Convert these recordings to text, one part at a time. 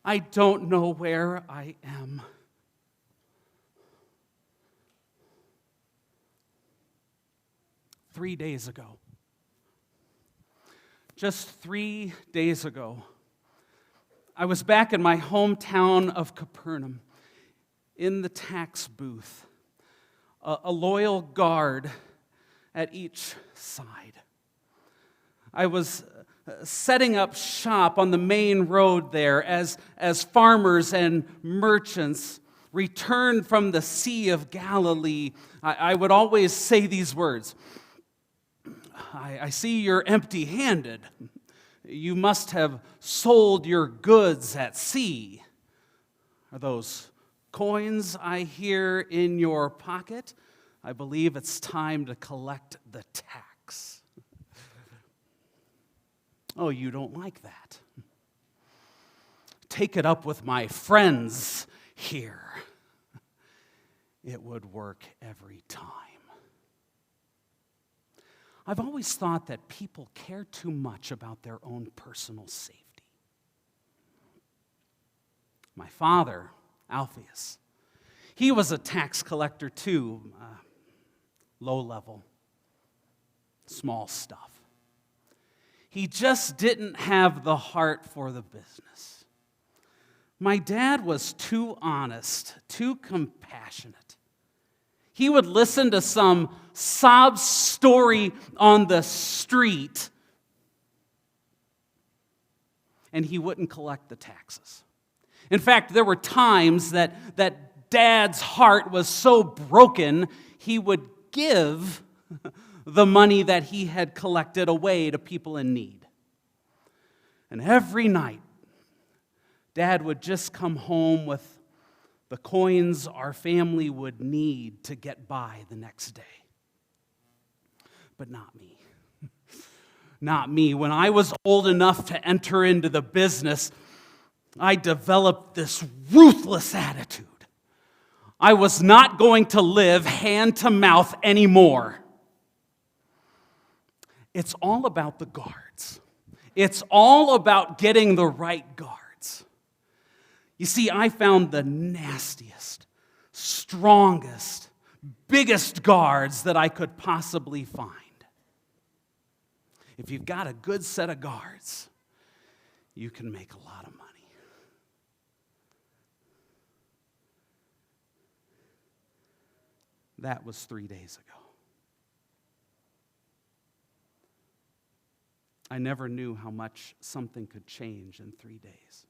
I don't know where I am. Just 3 days ago, I was back in my hometown of Capernaum in the tax booth, a loyal guard at each side. I was setting up shop on the main road there as farmers and merchants returned from the Sea of Galilee. I would always say these words, I see you're empty-handed. You must have sold your goods at sea. Are those coins I hear in your pocket? I believe it's time to collect the tax. Oh, you don't like that? Take it up with my friends here. It would work every time. I've always thought that people care too much about their own personal safety. My father, Alphaeus, he was a tax collector too, low level, small stuff. He just didn't have the heart for the business. My dad was too honest, too compassionate. He would listen to some sob story on the street, and he wouldn't collect the taxes. In fact, there were times that Dad's heart was so broken, he would give the money that he had collected away to people in need. And every night, Dad would just come home with the coins our family would need to get by the next day. But not me. Not me. When I was old enough to enter into the business, I developed this ruthless attitude. I was not going to live hand to mouth anymore. It's all about the guards. It's all about getting the right guards. You see, I found the nastiest, strongest, biggest guards that I could possibly find. If you've got a good set of guards, you can make a lot of money. That was 3 days ago. I never knew how much something could change in 3 days.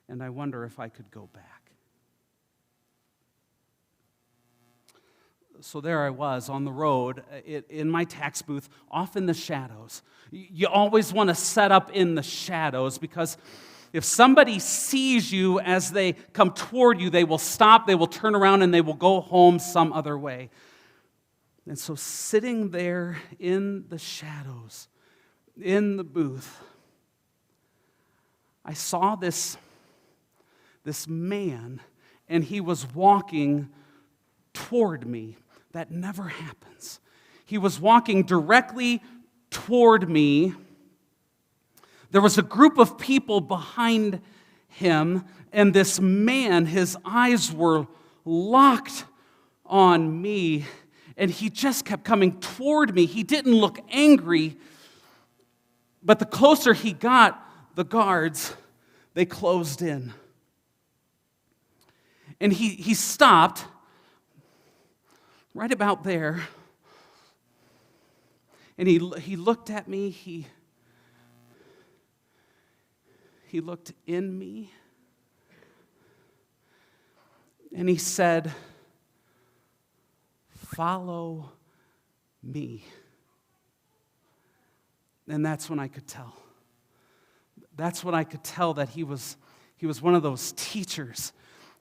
And I wonder if I could go back. So there I was on the road in my tax booth, off in the shadows. You always want to set up in the shadows because if somebody sees you as they come toward you, they will stop, they will turn around, and they will go home some other way. And so sitting there in the shadows, in the booth, I saw this man, and he was walking toward me. That never happens. He was walking directly toward me. There was a group of people behind him, and this man, his eyes were locked on me, and he just kept coming toward me. He didn't look angry, but the closer he got, the guards, they closed in. And he stopped right about there, and he looked at me, he looked in me, and he said, "Follow me." And that's when I could tell. That's when I could tell that he was one of those teachers.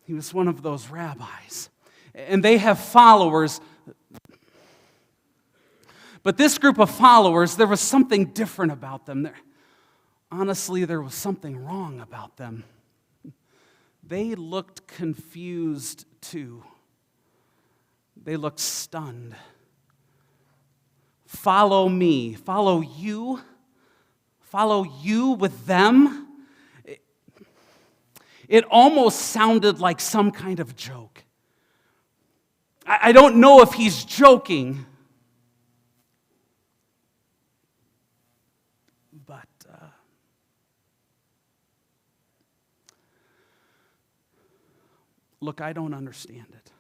He was one of those rabbis. And they have followers. But this group of followers, there was something different about them. Honestly, there was something wrong about them. They looked confused too. They looked stunned. follow me, follow you with them. It almost sounded like some kind of joke. I don't know if he's joking, but look, I don't understand it.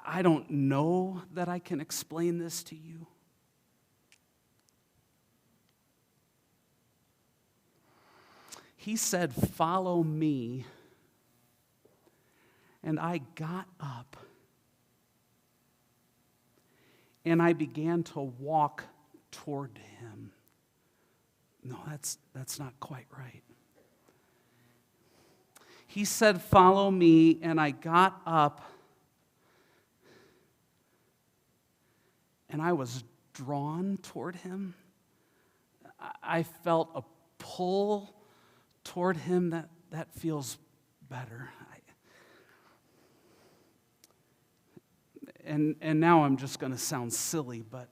I don't know that I can explain this to you. He said, "Follow me." And I got up and I began to walk toward him. No, that's not quite right. He said, "Follow me," and I got up and I was drawn toward him. I felt a pull toward him that feels better. And now I'm just going to sound silly, but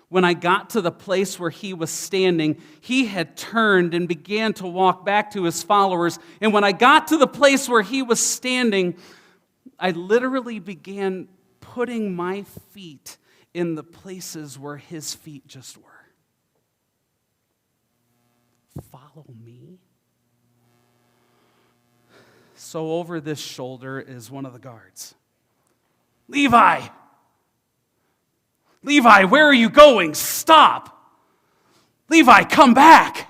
when I got to the place where he was standing, he had turned and began to walk back to his followers. And when I got to the place where he was standing, I literally began putting my feet in the places where his feet just were. Follow me. So over this shoulder is one of the guards. Levi! Levi, where are you going? Stop! Levi, come back!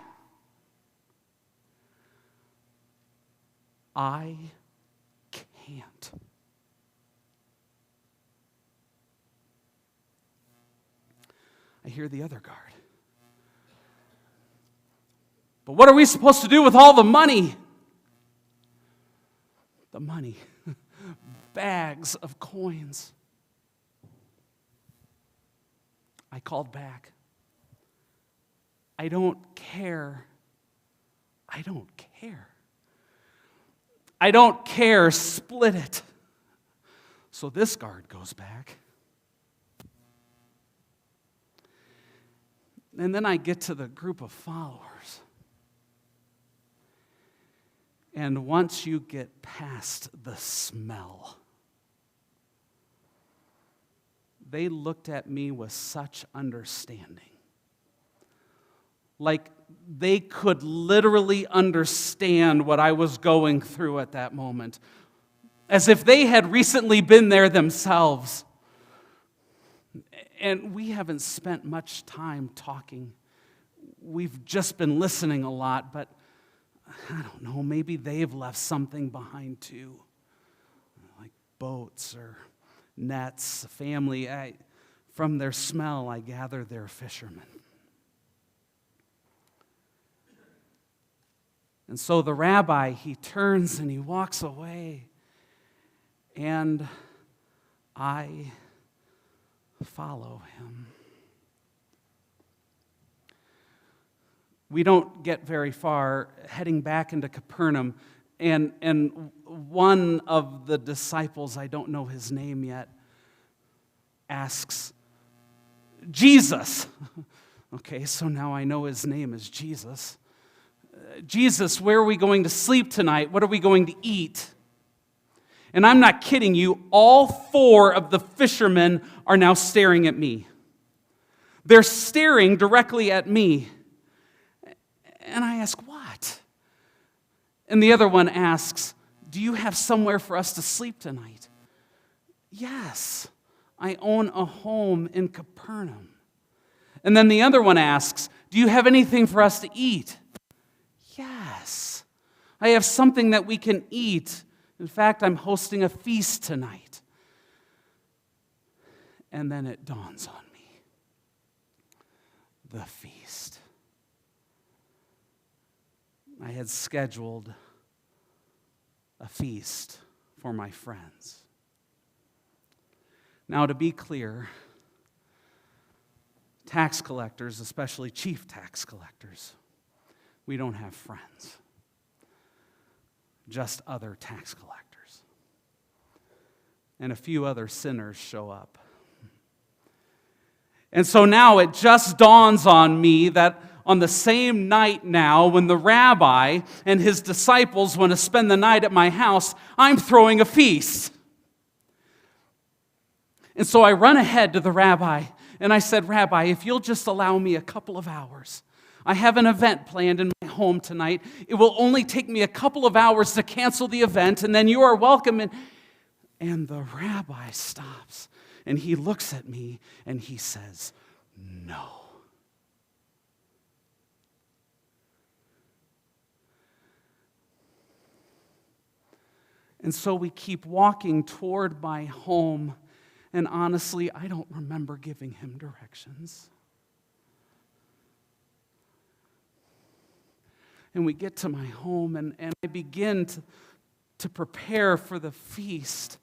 I can't. I hear the other guard. But what are we supposed to do with all the money? The money. Bags of coins. I called back. I don't care. I don't care. I don't care. Split it. So this guard goes back. And then I get to the group of followers. And once you get past the smell, they looked at me with such understanding. Like they could literally understand what I was going through at that moment. As if they had recently been there themselves. And we haven't spent much time talking. We've just been listening a lot, but I don't know, maybe they've left something behind too. Like boats or nets, family. From their smell, I gather they're fishermen. And so the rabbi, he turns and he walks away. And I follow him. We don't get very far heading back into Capernaum, and one of the disciples, I don't know his name yet, asks, Jesus. Okay, so now I know his name is Jesus. Jesus, where are we going to sleep tonight? What are we going to eat? And I'm not kidding you, all four of the fishermen are now staring at me. They're staring directly at me. And I ask, what? And the other one asks, do you have somewhere for us to sleep tonight? Yes, I own a home in Capernaum. And then the other one asks, do you have anything for us to eat? Yes, I have something that we can eat. In fact, I'm hosting a feast tonight. And then it dawns on me. The feast. I had scheduled a feast for my friends. Now, to be clear, tax collectors, especially chief tax collectors, we don't have friends, just other tax collectors. and a few other sinners show up. And so now it just dawns on me that on the same night now, when the rabbi and his disciples want to spend the night at my house, I'm throwing a feast. And so I run ahead to the rabbi, and I said, Rabbi, if you'll just allow me a couple of hours. I have an event planned in my home tonight. It will only take me a couple of hours to cancel the event, and then you are welcome. And the rabbi stops, and he looks at me, and he says, no. And so we keep walking toward my home, and honestly, I don't remember giving him directions. And we get to my home, and I begin to prepare for the feast.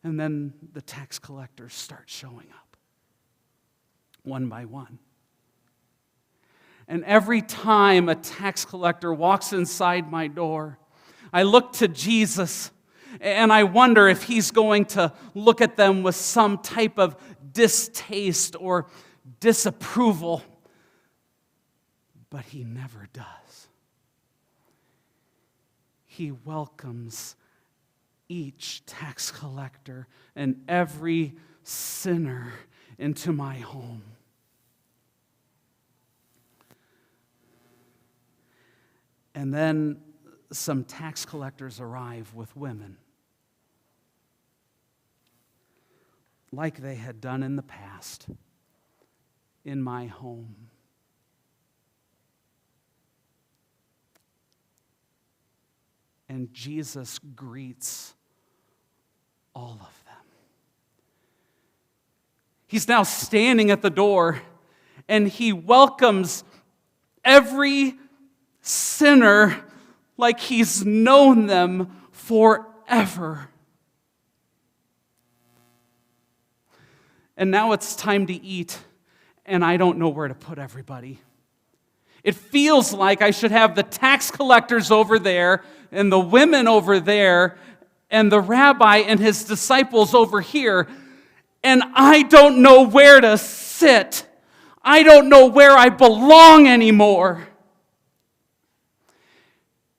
And then the tax collectors start showing up, one by one. And every time a tax collector walks inside my door, I look to Jesus, and I wonder if he's going to look at them with some type of distaste or disapproval. But he never does. He welcomes each tax collector and every sinner into my home. And then some tax collectors arrive with women, like they had done in the past, in my home. And Jesus greets all of them. He's now standing at the door, and he welcomes every sinner like he's known them forever. And now it's time to eat, and I don't know where to put everybody. It feels like I should have the tax collectors over there, and the women over there, and the rabbi and his disciples over here, and I don't know where to sit. I don't know where I belong anymore.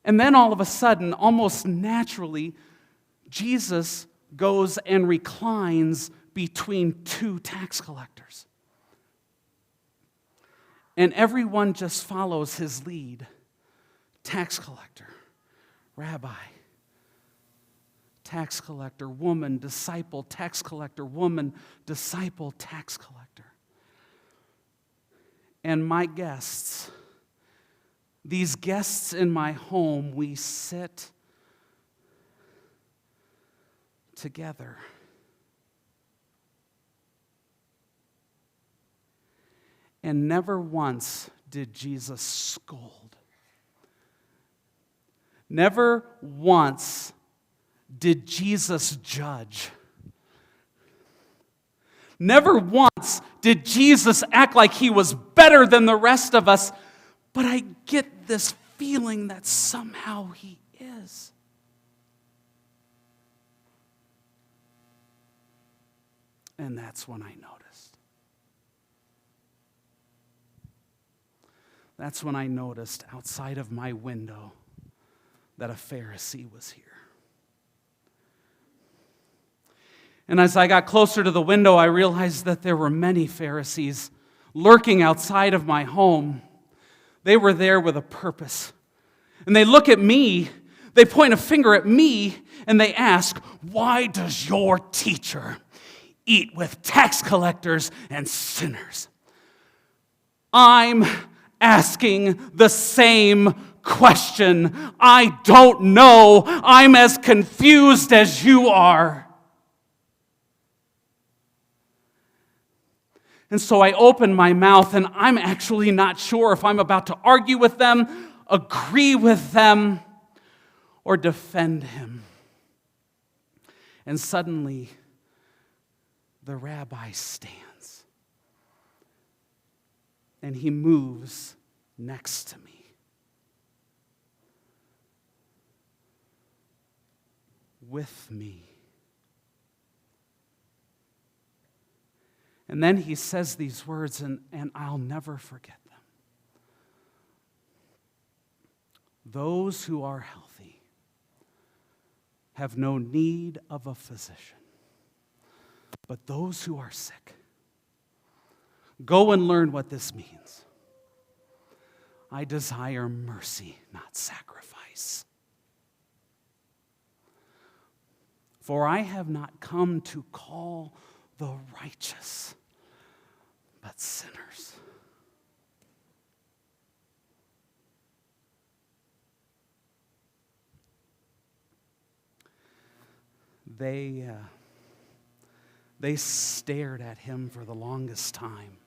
And then all of a sudden, almost naturally, Jesus goes and reclines between two tax collectors. And everyone just follows his lead. Tax collector, rabbi, tax collector, woman, disciple, tax collector, woman, disciple, tax collector. And my guests, these guests in my home, we sit together. And never once did Jesus scold. Never once did Jesus judge. Never once did Jesus act like he was better than the rest of us, but I get this feeling that somehow he is. And that's when I noticed. That's when I noticed outside of my window that a Pharisee was here. And as I got closer to the window, I realized that there were many Pharisees lurking outside of my home. They were there with a purpose. And they look at me, they point a finger at me, and they ask, "Why does your teacher eat with tax collectors and sinners?" I'm asking the same question. I don't know. I'm as confused as you are. And so I open my mouth, and I'm actually not sure if I'm about to argue with them, agree with them, or defend him. And suddenly, the rabbi stands, and he moves next to me. with me. And then he says these words, and I'll never forget them. Those who are healthy have no need of a physician, but those who are sick. Go and learn what this means. I desire mercy, not sacrifice. For I have not come to call the righteous, but sinners. They stared at him for the longest time.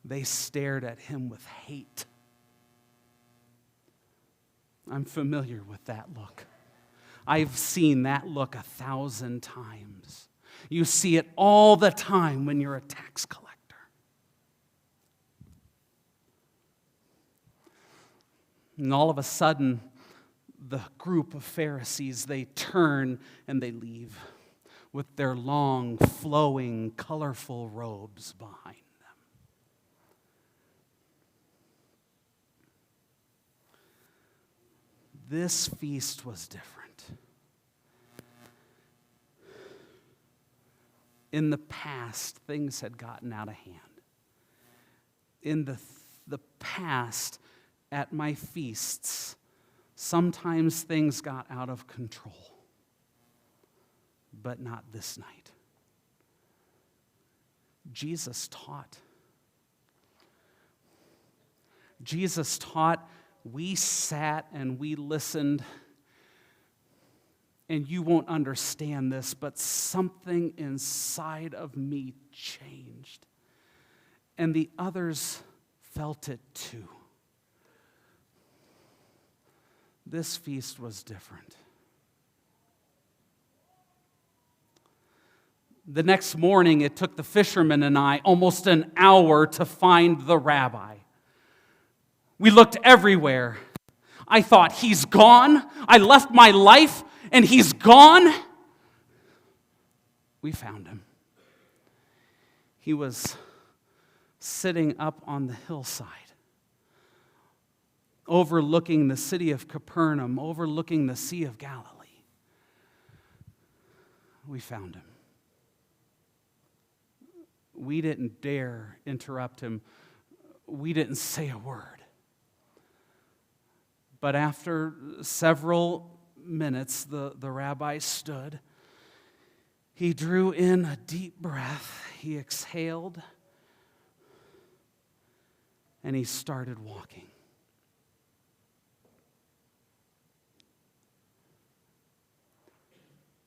They stared at him with hate. I'm familiar with that look. I've seen that look 1,000 times. You see it all the time when you're a tax collector. And all of a sudden, the group of Pharisees, they turn and they leave with their long, flowing, colorful robes behind them. This feast was different. In the past, things had gotten out of hand. In the past, at my feasts, sometimes things got out of control. But not this night. Jesus taught. Jesus taught. We sat and we listened. And you won't understand this, but something inside of me changed. And the others felt it too. This feast was different. The next morning, it took the fishermen and I almost an hour to find the rabbi. We looked everywhere. I thought, he's gone. I left my life, and he's gone. We found him. He was sitting up on the hillside, overlooking the city of Capernaum, overlooking the Sea of Galilee. We found him. We didn't dare interrupt him. We didn't say a word. But after several minutes, the rabbi stood. He drew in a deep breath. He exhaled. And he started walking.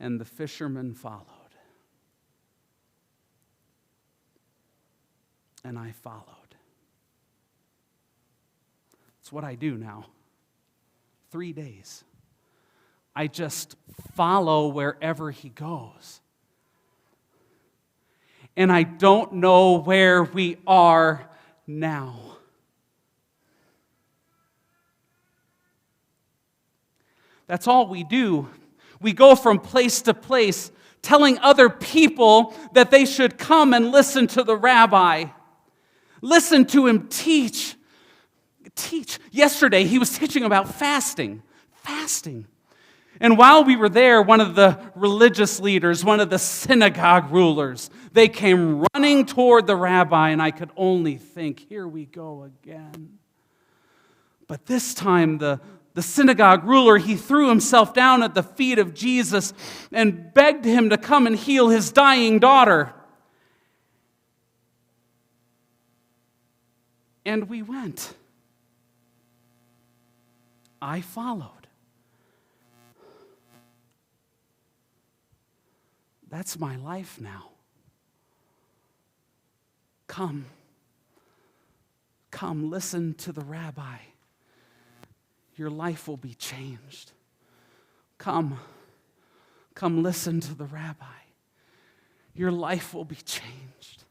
And the fishermen followed. And I followed. It's what I do now. 3 days. I just follow wherever he goes. And I don't know where we are now. That's all we do. We go from place to place, telling other people that they should come and listen to the rabbi. Listen to him teach. Yesterday, he was teaching about fasting. And while we were there, one of the religious leaders, one of the synagogue rulers, they came running toward the rabbi, and I could only think, here we go again. But this time, the synagogue ruler, he threw himself down at the feet of Jesus and begged him to come and heal his dying daughter. And we went. I followed. That's my life now. Come, listen to the rabbi. Your life will be changed. Come, listen to the rabbi. Your life will be changed.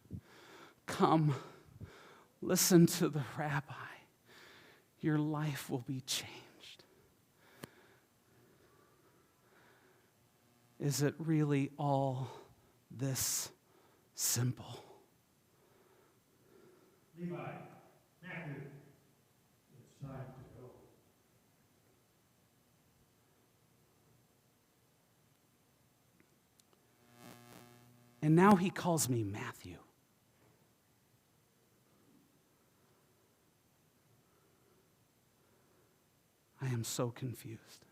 Come, listen to the rabbi. Your life will be changed. Is it really all this simple? Levi, Matthew, it's time to go. And now he calls me Matthew. I am so confused.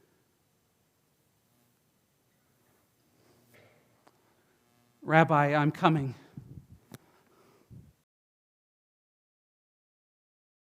Rabbi, I'm coming.